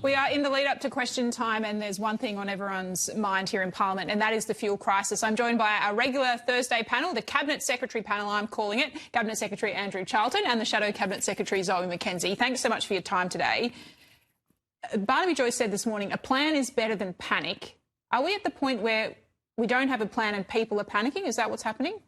We are in the lead up to question time, and there's one thing on everyone's mind here in Parliament, and that is the fuel crisis. I'm joined by our regular Thursday panel, the Cabinet Secretary panel, I'm calling it, Cabinet Secretary Andrew Charlton and the Shadow Cabinet Secretary Zoe McKenzie. Thanks so much for your time today. Barnaby Joyce said this morning, a plan is better than panic. Are we at the point where we don't have a plan and people are panicking? Is that what's happening?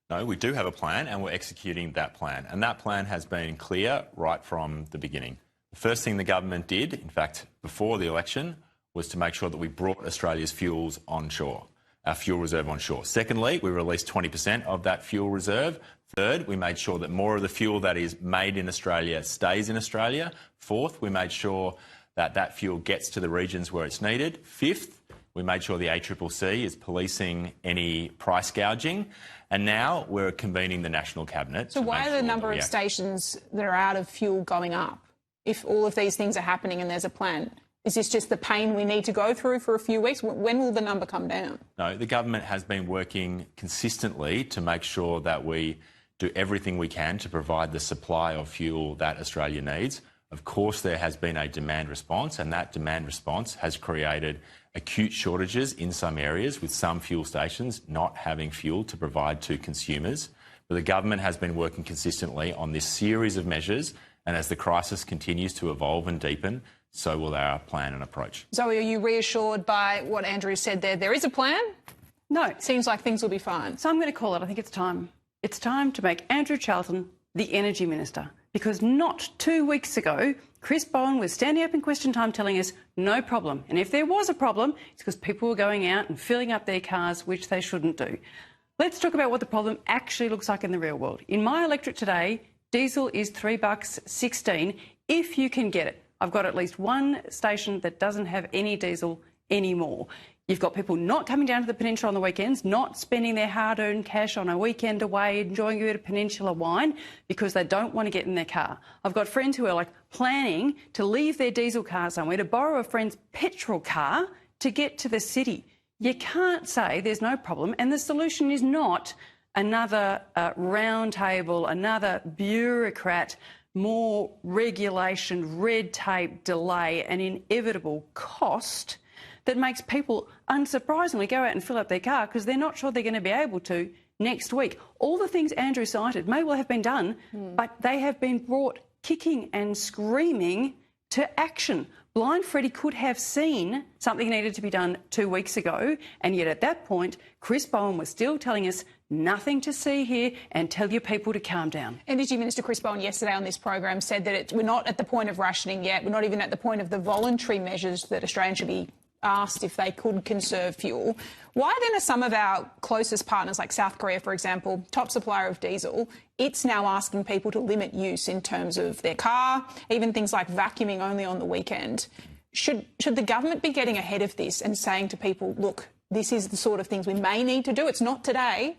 No, we do have a plan and we're executing that plan. And that plan has been clear right from the beginning. The first thing the government did, in fact, before the election, was to make sure that we brought Australia's fuels onshore, our fuel reserve onshore. Secondly, we released 20% of that fuel reserve. Third, we made sure that more of the fuel that is made in Australia stays in Australia. Fourth, we made sure that that fuel gets to the regions where it's needed. Fifth, we made sure the ACCC is policing any price gouging. And now we're convening the National Cabinet. So why are the number of stations that are out of fuel going up? If all of these things are happening and there's a plan, is this just the pain we need to go through for a few weeks? When will the number come down? No, the government has been working consistently to make sure that we do everything we can to provide the supply of fuel that Australia needs. Of course, there has been a demand response, and that demand response has created acute shortages in some areas, with some fuel stations not having fuel to provide to consumers. But the government has been working consistently on this series of measures, and as the crisis continues to evolve and deepen, so will our plan and approach. Zoe, are you reassured by what Andrew said there? There is a plan? No. It seems like things will be fine. So I'm going to call it. I think it's time. It's time to make Andrew Charlton the Energy Minister, because not 2 weeks ago, Chris Bowen was standing up in question time telling us no problem. And if there was a problem, it's because people were going out and filling up their cars, which they shouldn't do. Let's talk about what the problem actually looks like in the real world. In my electorate today, diesel is $3.16 if you can get it. I've got at least one station that doesn't have any diesel anymore. You've got people not coming down to the peninsula on the weekends, not spending their hard-earned cash on a weekend away, enjoying a bit of peninsula wine because they don't want to get in their car. I've got friends who are planning to leave their diesel car somewhere to borrow a friend's petrol car to get to the city. You can't say there's no problem, and the solution is not another round table, another bureaucrat, more regulation, red tape, delay, and inevitable cost that makes people, unsurprisingly, go out and fill up their car because they're not sure they're going to be able to next week. All the things Andrew cited may well have been done, but they have been brought kicking and screaming to action. Blind Freddie could have seen something needed to be done 2 weeks ago, and yet at that point, Chris Bowen was still telling us nothing to see here and tell your people to calm down. Energy Minister Chris Bowen yesterday on this program said that we're not at the point of rationing yet. We're not even at the point of the voluntary measures that Australians should be asked if they could conserve fuel. Why then are some of our closest partners, like South Korea, for example, top supplier of diesel, it's now asking people to limit use in terms of their car, even things like vacuuming only on the weekend? Should the government be getting ahead of this and saying to people, look, this is the sort of things we may need to do? It's not today.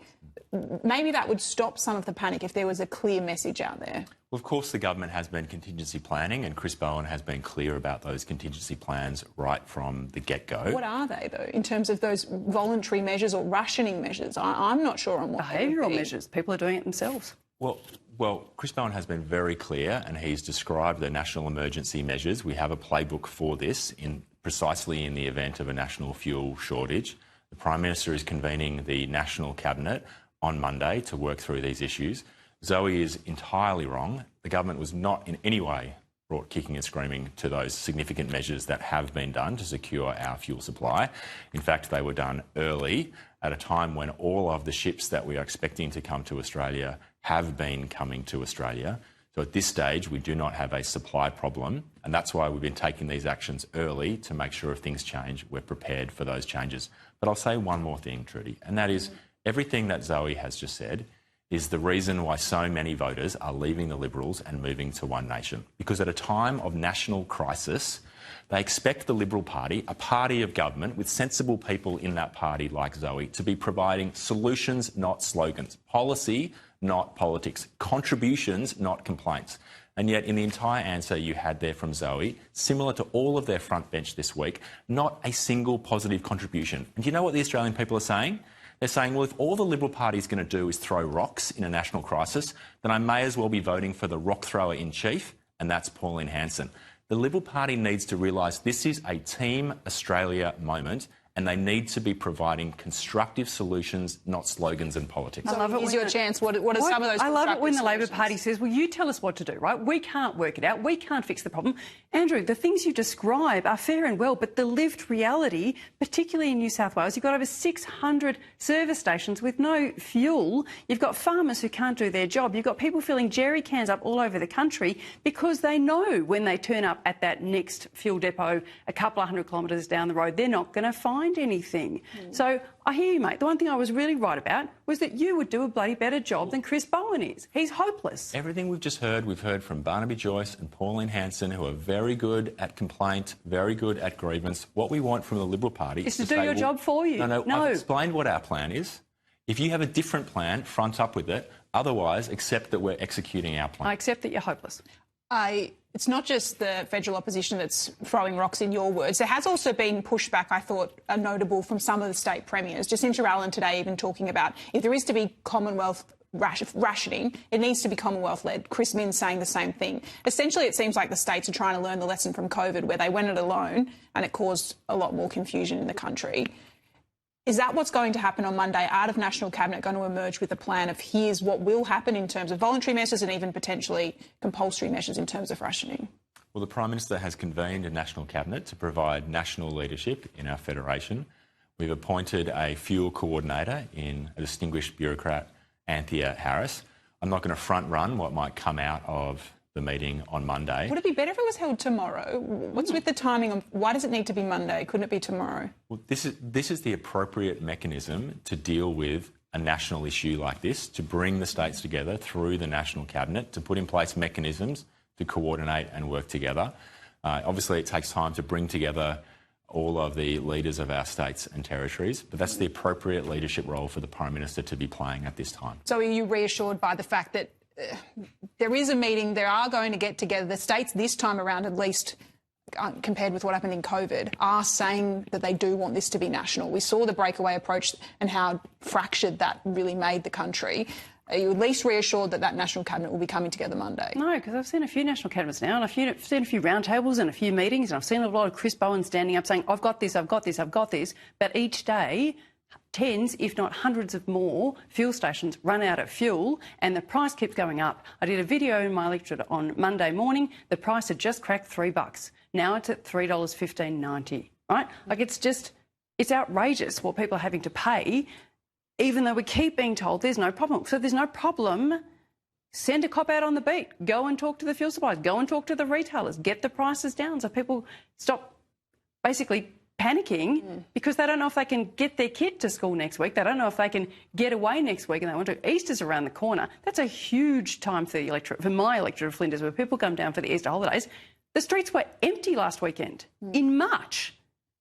Maybe that would stop some of the panic if there was a clear message out there. Well, of course, the government has been contingency planning, and Chris Bowen has been clear about those contingency plans right from the get-go. What are they, though, in terms of those voluntary measures or rationing measures? I'm not sure on what behavioural measures. People are doing it themselves. Well, Chris Bowen has been very clear, and he's described the national emergency measures. We have a playbook for this precisely in the event of a national fuel shortage. The Prime Minister is convening the National Cabinet on Monday to work through these issues. Zoe is entirely wrong. The government was not in any way brought kicking and screaming to those significant measures that have been done to secure our fuel supply. In fact, they were done early at a time when all of the ships that we are expecting to come to Australia have been coming to Australia. So at this stage, we do not have a supply problem, and that's why we've been taking these actions early to make sure if things change, we're prepared for those changes. But I'll say one more thing, Trudy, and that is everything that Zoe has just said is the reason why so many voters are leaving the Liberals and moving to One Nation. Because at a time of national crisis, they expect the Liberal Party, a party of government with sensible people in that party like Zoe, to be providing solutions, not slogans, policy, not politics, contributions, not complaints. And yet in the entire answer you had there from Zoe, similar to all of their front bench this week, not a single positive contribution. And do you know what the Australian people are saying? They're saying, well, if all the Liberal Party is going to do is throw rocks in a national crisis, then I may as well be voting for the rock thrower in chief, and that's Pauline Hanson. The Liberal Party needs to realise this is a Team Australia moment, and they need to be providing constructive solutions, not slogans and politics. I love it. Here's your chance. What are some of those? I love it when the Labor solutions? Party says, well, you tell us what to do, right? We can't work it out. We can't fix the problem. Andrew, the things you describe are fair and well, but the lived reality, particularly in New South Wales, you've got over 600 service stations with no fuel. You've got farmers who can't do their job. You've got people filling jerry cans up all over the country because they know when they turn up at that next fuel depot a couple of 100 kilometres down the road, they're not going to find anything. So I hear you, mate. The one thing I was really right about was that you would do a bloody better job than Chris Bowen is. He's hopeless. Everything we've just heard, we've heard from Barnaby Joyce and Pauline Hanson, who are very good at complaint, very good at grievance. What we want from the Liberal Party is to do your job for you. No, I've explained what our plan is. If you have a different plan, front up with it. Otherwise, accept that we're executing our plan. I accept that you're hopeless. It's not just the federal opposition that's throwing rocks, in your words. There has also been pushback, I thought, notable from some of the state premiers. Jacinta Allen today even talking about if there is to be Commonwealth rationing, it needs to be Commonwealth-led. Chris Minns saying the same thing. Essentially, it seems like the states are trying to learn the lesson from COVID, where they went it alone and it caused a lot more confusion in the country. Is that what's going to happen on Monday? Out of National Cabinet going to emerge with a plan of here's what will happen in terms of voluntary measures and even potentially compulsory measures in terms of rationing? Well, the Prime Minister has convened a National Cabinet to provide national leadership in our federation. We've appointed a fuel coordinator in a distinguished bureaucrat, Anthea Harris. I'm not going to front run what might come out of the meeting on Monday. Would it be better if it was held tomorrow? What's with the timing of why does it need to be Monday? Couldn't it be tomorrow? Well, this is the appropriate mechanism to deal with a national issue like this, to bring the states together through the National Cabinet, to put in place mechanisms to coordinate and work together. Obviously, it takes time to bring together all of the leaders of our states and territories, but that's the appropriate leadership role for the Prime Minister to be playing at this time. So are you reassured by the fact that there is a meeting, they are going to get together, the states this time around at least, compared with what happened in COVID, are saying that they do want this to be national? We saw the breakaway approach and how fractured that really made the country. Are you at least reassured that that National Cabinet will be coming together Monday? No, because I've seen a few National Cabinets now, and I've seen a few roundtables and a few meetings, and I've seen a lot of Chris Bowen standing up saying, I've got this, I've got this, I've got this. But each day, tens, if not hundreds of more fuel stations run out of fuel and the price keeps going up. I did a video in my electorate on Monday morning. The price had just cracked $3. Now it's at $3.15.90, right? Like it's outrageous what people are having to pay, even though we keep being told there's no problem. So there's no problem. Send a cop out on the beat. Go and talk to the fuel suppliers. Go and talk to the retailers. Get the prices down so people stop basically panicking because they don't know if they can get their kid to school next week. They don't know if they can get away next week and they want to. Easter's around the corner. That's a huge time for the electorate, for my electorate of Flinders, where people come down for the Easter holidays. The streets were empty last weekend in March,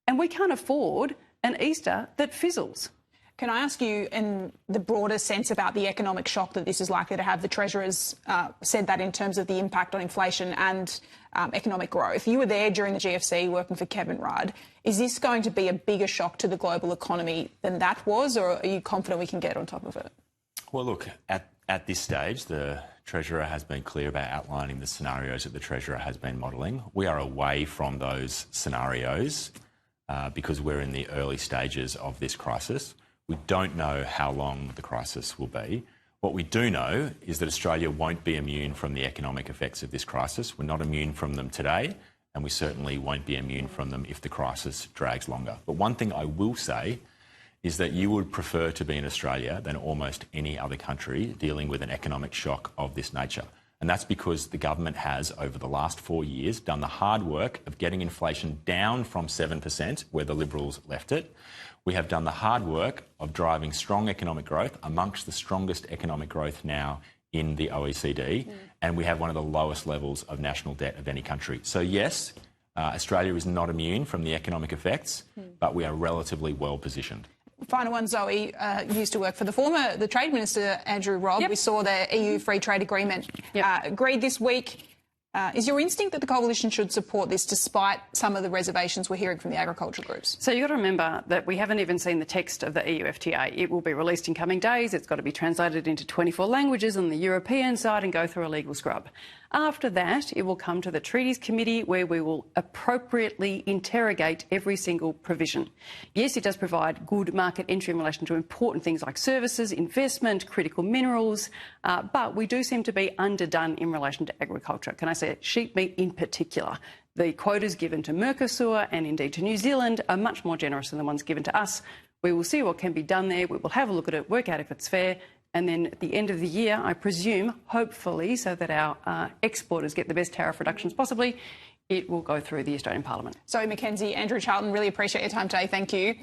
and we can't afford an Easter that fizzles. Can I ask you, in the broader sense, about the economic shock that this is likely to have? The Treasurer's said that in terms of the impact on inflation and economic growth. You were there during the GFC working for Kevin Rudd. Is this going to be a bigger shock to the global economy than that was, or are you confident we can get on top of it? Well, look, at this stage, the Treasurer has been clear about outlining the scenarios that the Treasurer has been modelling. We are away from those scenarios because we're in the early stages of this crisis. We don't know how long the crisis will be. What we do know is that Australia won't be immune from the economic effects of this crisis. We're not immune from them today, and we certainly won't be immune from them if the crisis drags longer. But one thing I will say is that you would prefer to be in Australia than almost any other country dealing with an economic shock of this nature. And that's because the government has, over the last 4 years, done the hard work of getting inflation down from 7%, where the Liberals left it. We have done the hard work of driving strong economic growth, amongst the strongest economic growth now in the OECD, and we have one of the lowest levels of national debt of any country. So yes, Australia is not immune from the economic effects, but we are relatively well positioned. Final one, Zoe, used to work for the Trade Minister, Andrew Robb. We saw the EU free trade agreement agreed this week. Is your instinct that the coalition should support this despite some of the reservations we're hearing from the agricultural groups? So you've got to remember that we haven't even seen the text of the EU FTA. It will be released in coming days. It's got to be translated into 24 languages on the European side and go through a legal scrub. After that, it will come to the Treaties Committee, where we will appropriately interrogate every single provision. Yes, it does provide good market entry in relation to important things like services, investment, critical minerals, but we do seem to be underdone in relation to agriculture. Can I say sheep meat in particular? The quotas given to Mercosur and indeed to New Zealand are much more generous than the ones given to us. We will see what can be done there. We will have a look at it, work out if it's fair, and then at the end of the year, I presume, hopefully, so that our exporters get the best tariff reductions possibly, it will go through the Australian Parliament. Zoe McKenzie, Andrew Charlton, really appreciate your time today. Thank you.